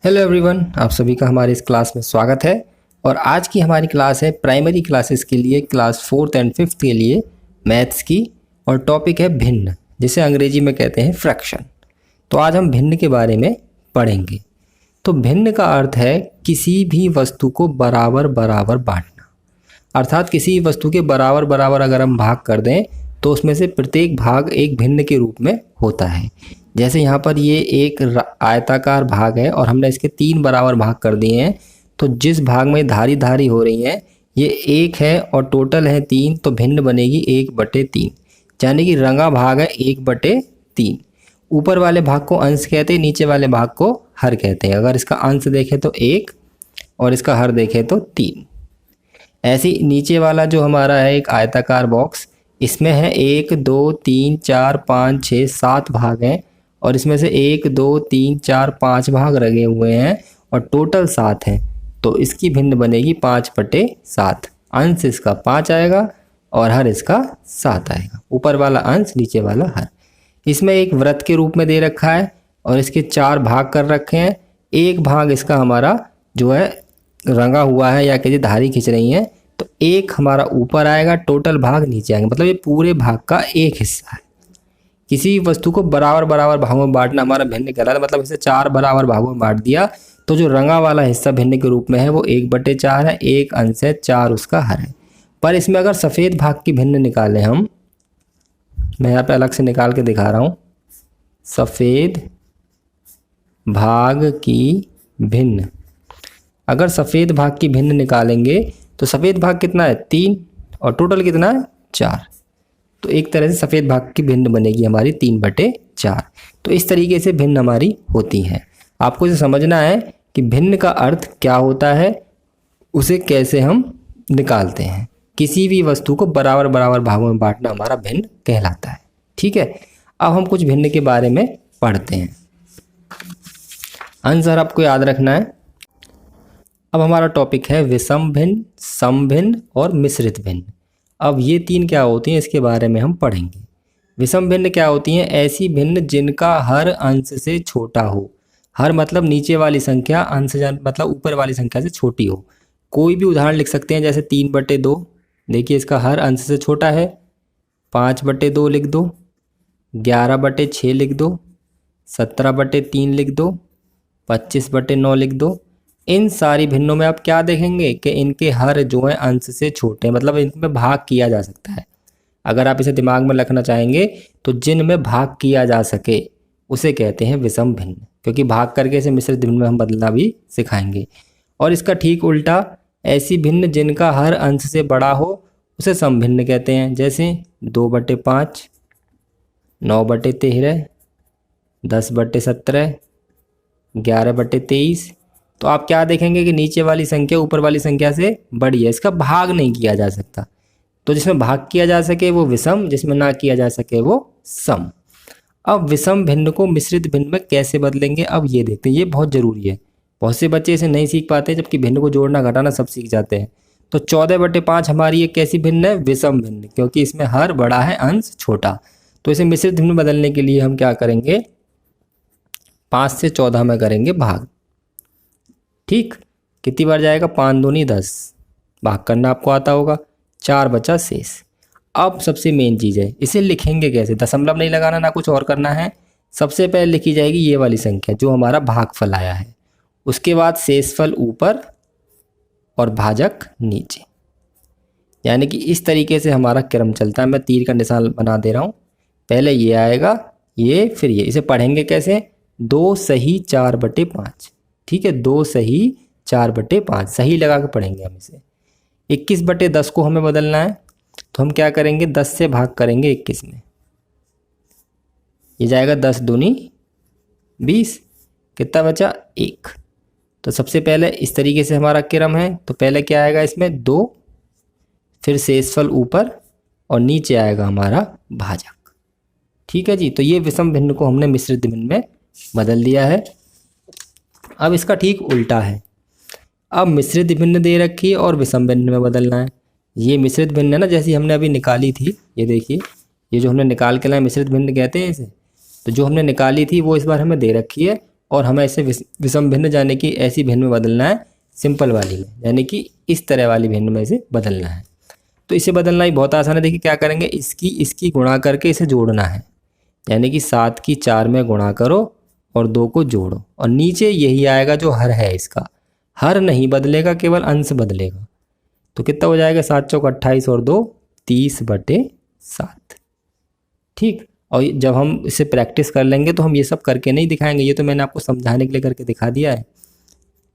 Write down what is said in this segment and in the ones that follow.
Hello everyone, आप सभी का हमारे इस क्लास में स्वागत है। और आज की हमारी क्लास है प्राइमरी क्लासेस के लिए, क्लास 4th एंड 5th के लिए मैथ्स की। और टॉपिक है भिन्न, जिसे अंग्रेजी में कहते हैं फ्रैक्शन। तो आज हम भिन्न के बारे में पढ़ेंगे। तो भिन्न का अर्थ है किसी भी वस्तु को बराबर बराबर बांटना। अर्थात किसी वस्तु के बराबर बराबर अगर हम भाग कर दें तो उसमें से प्रत्येक भाग एक भिन्न के रूप में होता है। जैसे यहाँ पर ये एक आयताकार भाग है और हमने इसके 3 बराबर भाग कर दिए हैं, तो जिस भाग में धारी धारी हो रही हैं ये 1 है और टोटल है 3, तो भिन्न बनेगी 1/3। यानी कि रंगा भाग है 1/3। ऊपर वाले भाग को अंश कहते हैं, नीचे वाले भाग को हर कहते हैं। अगर इसका अंश देखें तो 1 और इसका हर देखें तो 3। ऐसे ही नीचे वाला जो हमारा है एक आयताकार बॉक्स, इसमें है 1 2 3 4 5 6 7 भाग हैं और इसमें से 1 2 3 4 5 भाग लगे हुए हैं और टोटल 7 हैं। तो इसकी भिन्न बनेगी 5/7। अंश इसका 5 आएगा और हर इसका 7 आएगा। ऊपर वाला अंश, नीचे वाला हर। इसमें एक वृत्त के रूप में दे रखा है और इसके 4 भाग कर रखे हैं। एक भाग इसका हमारा जो है रंगा हुआ है या कि धारी खींच रही है, तो एक हमारा ऊपर आएगा, टोटल भाग नीचे आएंगे। मतलब ये पूरे भाग का एक हिस्सा है। किसी वस्तु को बराबर बराबर भागों में बांटना हमारा भिन्न कहलाता है। मतलब इसे 4 बराबर भागों में बांट दिया तो जो रंगा वाला हिस्सा भिन्न के रूप में है वो 1/4 है, एक अंश है, 4 उसका हर है। पर इसमें अगर सफ़ेद भाग की भिन्न निकालें हम, मैं यहाँ पे अलग से निकाल के दिखा रहा हूँ। सफ़ेद भाग की भिन्न, अगर सफ़ेद भाग की भिन्न निकालेंगे तो सफ़ेद भाग कितना है 3 और टोटल कितना है 4। तो एक तरह से सफ़ेद भाग की भिन्न बनेगी हमारी 3/4। तो इस तरीके से भिन्न हमारी होती है। आपको इसे समझना है कि भिन्न का अर्थ क्या होता है, उसे कैसे हम निकालते हैं। किसी भी वस्तु को बराबर बराबर भागों में बांटना हमारा भिन्न कहलाता है। ठीक है, अब हम कुछ भिन्न के बारे में पढ़ते हैं। आंसर आपको याद रखना है। अब हमारा टॉपिक है विषम भिन्न, सम भिन्न और मिश्रित भिन्न। अब ये 3 क्या होती हैं इसके बारे में हम पढ़ेंगे। विषम भिन्न क्या होती हैं? ऐसी भिन्न जिनका हर अंश से छोटा हो। हर मतलब नीचे वाली संख्या, अंश मतलब ऊपर वाली संख्या से छोटी हो। कोई भी उदाहरण लिख सकते हैं, जैसे 3/2। देखिए इसका हर अंश से छोटा है। 5/2 लिख दो, 11/6 लिख दो, 17/3 लिख दो, 25/9 लिख दो। इन सारी भिन्नों में आप क्या देखेंगे कि इनके हर जो है अंश से छोटे हैं, मतलब इनमें भाग किया जा सकता है। अगर आप इसे दिमाग में रखना चाहेंगे तो जिनमें भाग किया जा सके उसे कहते हैं विषम भिन्न, क्योंकि भाग करके इसे मिश्रित भिन्न में हम बदलना भी सिखाएंगे। और इसका ठीक उल्टा, ऐसी भिन्न जिनका हर अंश से बड़ा हो उसे सम भिन्न कहते हैं। जैसे 2/5, 9/13, 10/17, 11/23। तो आप क्या देखेंगे कि नीचे वाली संख्या ऊपर वाली संख्या से बड़ी है, इसका भाग नहीं किया जा सकता। तो जिसमें भाग किया जा सके वो विषम, जिसमें ना किया जा सके वो सम। अब विषम भिन्न को मिश्रित भिन्न में कैसे बदलेंगे, अब ये देखते हैं। ये बहुत ज़रूरी है। बहुत से बच्चे इसे नहीं सीख पाते, जबकि भिन्न को जोड़ना घटाना सब सीख जाते हैं। तो 14/5 हमारी एक कैसी भिन्न है? विषम भिन्न, क्योंकि इसमें हर बड़ा है, अंश छोटा। तो इसे मिश्रित भिन्न में बदलने के लिए हम क्या करेंगे? 5 से 14 में करेंगे भाग। ठीक, कितनी बार जाएगा? 5 दूनी 10, भाग करना आपको आता होगा। 4 बचा शेष। अब सबसे मेन चीज़ है, इसे लिखेंगे कैसे? दशमलव नहीं लगाना, ना कुछ और करना है। सबसे पहले लिखी जाएगी ये वाली संख्या जो हमारा भागफल आया है, उसके बाद शेषफल ऊपर और भाजक नीचे। यानी कि इस तरीके से हमारा क्रम चलता है। मैं तीर का निशान बना दे रहा हूँ। पहले ये आएगा, ये, फिर ये। इसे पढ़ेंगे कैसे? 2 सही 4/5। ठीक है, 2 सही 4/5 सही लगा के पढ़ेंगे हम इसे। 21/10 को हमें बदलना है, तो हम क्या करेंगे? 10 से भाग करेंगे 21 में। ये जाएगा 10 दूनी 20, कितना बचा? 1। तो सबसे पहले इस तरीके से हमारा क्रम है। तो पहले क्या आएगा इसमें? 2, फिर शेषफल ऊपर और नीचे आएगा हमारा भाजक। ठीक है जी। तो ये विषम भिन्न को हमने मिश्रित भिन्न में बदल दिया है। अब इसका ठीक उल्टा है। अब मिश्रित भिन्न दे रखी है और विषम भिन्न में बदलना है। ये मिश्रित भिन्न है ना, जैसी हमने अभी निकाली थी। ये देखिए, ये जो हमने निकाल के लाए मिश्रित भिन्न कहते हैं इसे। तो जो हमने निकाली थी वो इस बार हमें दे रखी है और हमें ऐसे विषम भिन्न यानी कि ऐसी भिन्न में बदलना है सिंपल वाली में, यानी कि इस तरह वाली भिन्न में इसे बदलना है। तो इसे बदलना ही बहुत आसान है। देखिए क्या करेंगे, इसकी गुणा करके इसे जोड़ना है, यानी कि 7 की 4 में गुणा करो और 2 को जोड़ो, और नीचे यही आएगा जो हर है इसका। हर नहीं बदलेगा, केवल अंश बदलेगा। तो कितना हो जाएगा, 7 चौक 28 और 2 30/7। ठीक। और जब हम इसे प्रैक्टिस कर लेंगे तो हम ये सब करके नहीं दिखाएंगे, ये तो मैंने आपको समझाने के लिए करके दिखा दिया है।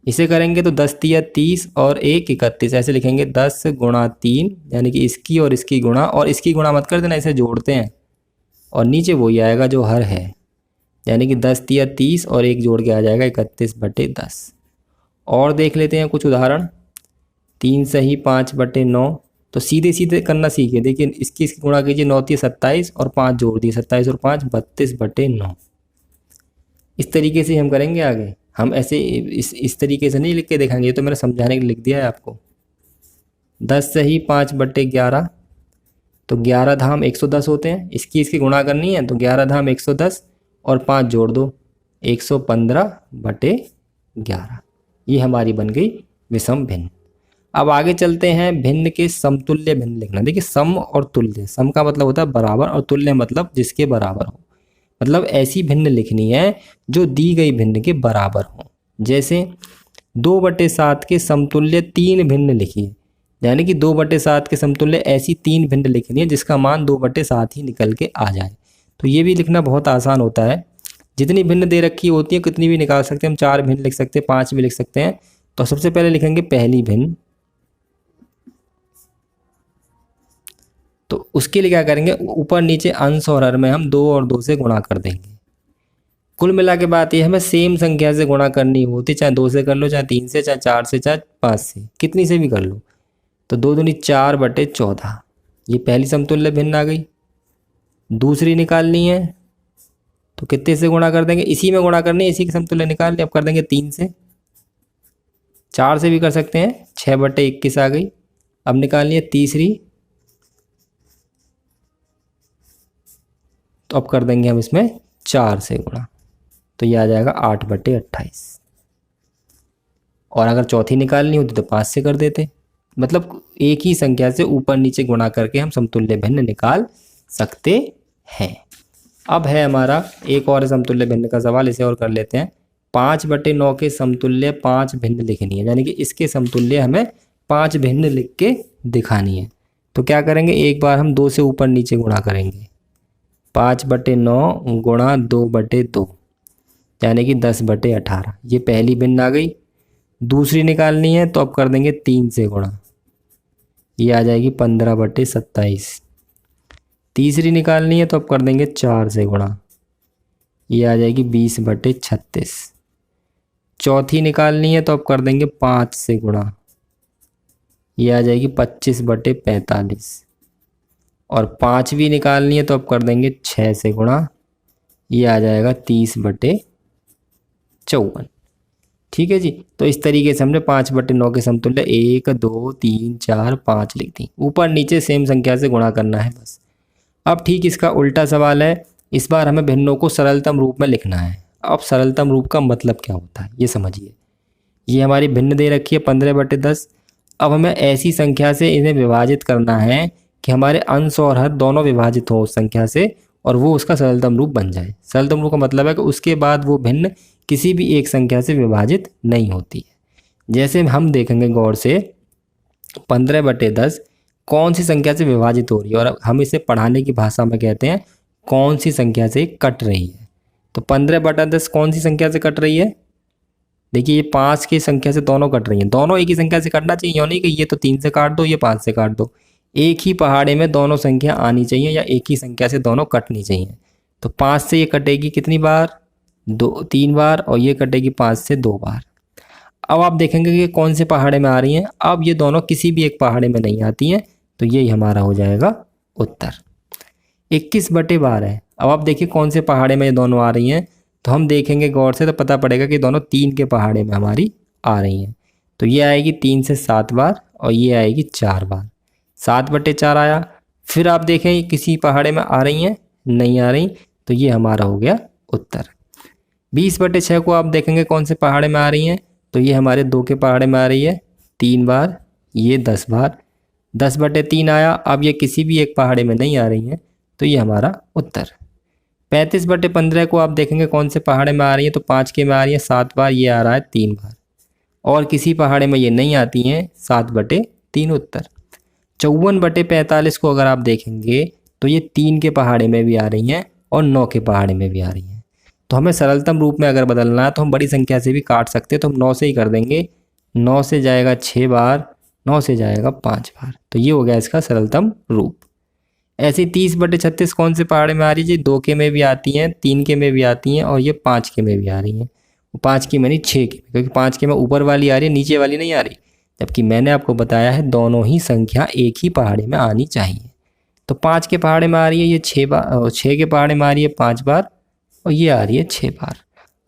इसे करेंगे तो 10 तिया 30 और 1 31, ऐसे लिखेंगे 10 गुणा 3, यानी कि इसकी और इसकी गुणा, और इसकी गुणा मत कर देना, इसे जोड़ते हैं और नीचे वही आएगा जो हर है, यानी कि 10 तिया 30 और 1 जोड़ के आ जाएगा 31/10। और देख लेते हैं कुछ उदाहरण। 3 सही 5/9, तो सीधे सीधे करना सीखिए। देखिए इसकी गुणा कीजिए, 9 तिया 27 और 5 जोड़ दिए, 27 और 5 32/9। इस तरीके से हम करेंगे आगे। हम ऐसे इस तरीके से नहीं लिख के दिखाएंगे, ये तो मैंने समझाने के लिए लिख दिया है आपको। 10 सही 5/11, तो 11 धाम 110 होते हैं। इसकी गुणा करनी है तो 11 धाम 110 और 5 जोड़ दो, 115/11। ये हमारी बन गई विषम भिन्न। अब आगे चलते हैं, भिन्न के समतुल्य भिन्न लिखना। देखिए सम और तुल्य, सम का मतलब होता है बराबर और तुल्य मतलब जिसके बराबर हो। मतलब ऐसी भिन्न लिखनी है जो दी गई भिन्न के बराबर हो। जैसे 2/7 के समतुल्य 3 भिन्न लिखिए, यानी कि 2/7 के समतुल्य ऐसी 3 भिन्न लिखनी है जिसका मान 2/7 ही निकल के आ जाए। तो ये भी लिखना बहुत आसान होता है। जितनी भिन्न दे रखी होती है कितनी भी निकाल सकते हैं हम, 4 भिन्न लिख सकते हैं, 5 भी लिख सकते हैं। तो सबसे पहले लिखेंगे पहली भिन्न, तो उसके लिए क्या करेंगे, ऊपर नीचे अंश और हर में हम 2 और 2 से गुणा कर देंगे। कुल मिला के बात ये हमें सेम संख्या से गुणा करनी होती, चाहे 2 से कर लो, चाहे 3 से, चाहे 4 से, चाहे 5 से, कितनी से भी कर लो। तो 2 दूनी 4/14, ये पहली समतुल्य भिन्न आ गई। दूसरी निकालनी है तो कितने से गुणा कर देंगे, इसी में गुणा करनी है, इसी की समतुल्य निकाल लिया। अब कर देंगे 3 से, 4 से भी कर सकते हैं, 6/21 आ गई। अब निकालनी है तीसरी, तो अब कर देंगे हम इसमें 4 से गुणा, तो ये आ जाएगा 8/28। और अगर चौथी निकालनी होती तो 5 से कर देते। मतलब एक ही संख्या से ऊपर नीचे गुणा करके हम समतुल्य भिन्न निकाल सकते हैं। अब है हमारा एक और समतुल्य भिन्न का सवाल, इसे और कर लेते हैं। 5/9 के समतुल्य 5 भिन्न लिखनी है, यानी कि इसके समतुल्य हमें 5 भिन्न लिख के दिखानी है। तो क्या करेंगे, एक बार हम 2 से ऊपर नीचे गुणा करेंगे, 5/9 गुणा 2/2, यानी कि 10/18। ये पहली भिन्न आ गई। दूसरी निकालनी है तो अब कर देंगे 3 से गुणा, ये आ जाएगी 15/27। तीसरी निकालनी है तो अब कर देंगे 4 से गुणा, ये आ जाएगी 20/36। चौथी निकालनी है तो अब कर देंगे 5 से गुणा, ये आ जाएगी 25/45। और पाँचवीं निकालनी है तो अब कर देंगे 6 से गुणा, ये आ जाएगा 30/54। ठीक है जी। तो इस तरीके से हमने 5/9 के समतुल्य 1 2 3 4 5 लिख दी। ऊपर नीचे सेम संख्या से गुणा करना है बस। अब ठीक इसका उल्टा सवाल है, इस बार हमें भिन्नों को सरलतम रूप में लिखना है। अब सरलतम रूप का मतलब क्या होता है ये समझिए। ये हमारी भिन्न दे रखी है 15/10। अब हमें ऐसी संख्या से इन्हें विभाजित करना है कि हमारे अंश और हर दोनों विभाजित हो उस संख्या से, और वो उसका सरलतम रूप बन जाए। सरलतम रूप का मतलब है कि उसके बाद वो भिन्न किसी भी एक संख्या से विभाजित नहीं होती है। जैसे हम देखेंगे गौर से, 15/10 कौन सी संख्या से विभाजित हो रही है, और हम इसे पढ़ाने की भाषा में कहते हैं कौन सी संख्या से कट रही है। तो 15/10 कौन सी संख्या से कट रही है, देखिए ये 5 की संख्या से दोनों कट रही हैं। दोनों एक ही संख्या से कटना चाहिए, यानी कि ये तो 3 से काट दो, ये 5 से काट दो। एक ही पहाड़े में दोनों संख्या आनी चाहिए, या एक ही संख्या से दोनों कटनी चाहिए। तो 5 से ये कटेगी कितनी बार, 3 बार, और ये कटेगी 5 से 2 बार। अब आप देखेंगे कि कौन से पहाड़े में आ रही हैं। अब ये दोनों किसी भी एक पहाड़े में नहीं आती हैं, तो यही हमारा हो जाएगा उत्तर। 21/12 है। अब आप देखिए कौन से पहाड़े में ये दोनों आ रही हैं, तो हम देखेंगे गौर से तो पता पड़ेगा कि दोनों 3 के पहाड़े में हमारी आ रही हैं। तो ये आएगी 3 से 7 बार, और ये आएगी 4 बार। 7/4 आया। फिर आप देखें किसी पहाड़े में आ रही हैं, नहीं आ रही, तो ये हमारा हो गया उत्तर। 20/6 को आप देखेंगे कौन से पहाड़े में आ रही हैं, तो ये हमारे 2 के पहाड़े में आ रही है 3 बार, ये 10 बार। 10/3 आया, अब ये किसी भी एक पहाड़े में नहीं आ रही हैं, तो ये हमारा उत्तर। 35/15 को आप देखेंगे कौन से पहाड़े में आ रही है, तो 5 के में आ रही है 7 बार, ये आ रहा है 3 बार। और किसी पहाड़े में ये नहीं आती हैं, 7/3 उत्तर। 54/45 को अगर आप देखेंगे तो ये 3 के पहाड़े में भी आ रही हैं और 9 के पहाड़े में भी आ रही हैं। तो हमें सरलतम रूप में अगर बदलना है तो हम बड़ी संख्या से भी काट सकते हैं, तो हम 9 से ही कर देंगे। 9 से जाएगा 6 बार, 9 से जाएगा 5 बार, तो ये हो गया इसका सरलतम रूप। ऐसे 30/36 कौन से पहाड़े में आ रही है जी? 2 के में भी आती हैं, 3 के में भी आती हैं और ये 5 के में भी आ रही हैं। 5 के में नहीं, 6 के में, क्योंकि 5 के में ऊपर वाली आ रही है, नीचे वाली नहीं आ रही। जबकि मैंने आपको बताया है दोनों ही संख्या एक ही पहाड़े में आनी चाहिए। तो 5 के पहाड़े में आ रही है ये 6 बार, और 6 के पहाड़े में आ रही है 5 बार, और ये आ रही है 6 बार।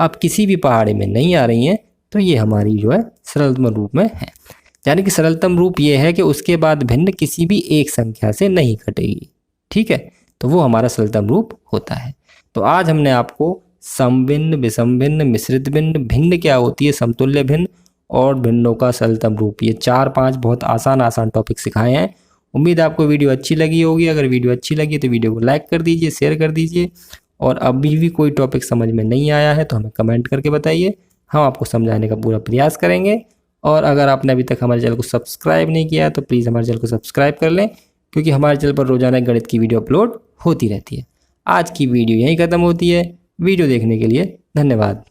अब किसी भी पहाड़े में नहीं आ रही हैं, तो ये हमारी जो है सरलतम रूप में है। यानी कि सरलतम रूप ये है कि उसके बाद भिन्न किसी भी एक संख्या से नहीं घटेगी। ठीक है, तो वो हमारा सरलतम रूप होता है। तो आज हमने आपको समभिन्न, विषम भिन्न, मिश्रित भिन्न, भिन्न क्या होती है, समतुल्य भिन्न और भिन्नों का सरलतम रूप, ये 4-5 बहुत आसान टॉपिक सिखाए हैं। उम्मीद आपको वीडियो अच्छी लगी होगी। अगर वीडियो अच्छी लगी तो वीडियो को लाइक कर दीजिए, शेयर कर दीजिए, और अभी भी कोई टॉपिक समझ में नहीं आया है तो हमें कमेंट करके बताइए, हम आपको समझाने का पूरा प्रयास करेंगे। और अगर आपने अभी तक हमारे चैनल को सब्सक्राइब नहीं किया है तो प्लीज़ हमारे चैनल को सब्सक्राइब कर लें, क्योंकि हमारे चैनल पर रोजाना गणित की वीडियो अपलोड होती रहती है। आज की वीडियो यहीं ख़त्म होती है। वीडियो देखने के लिए धन्यवाद।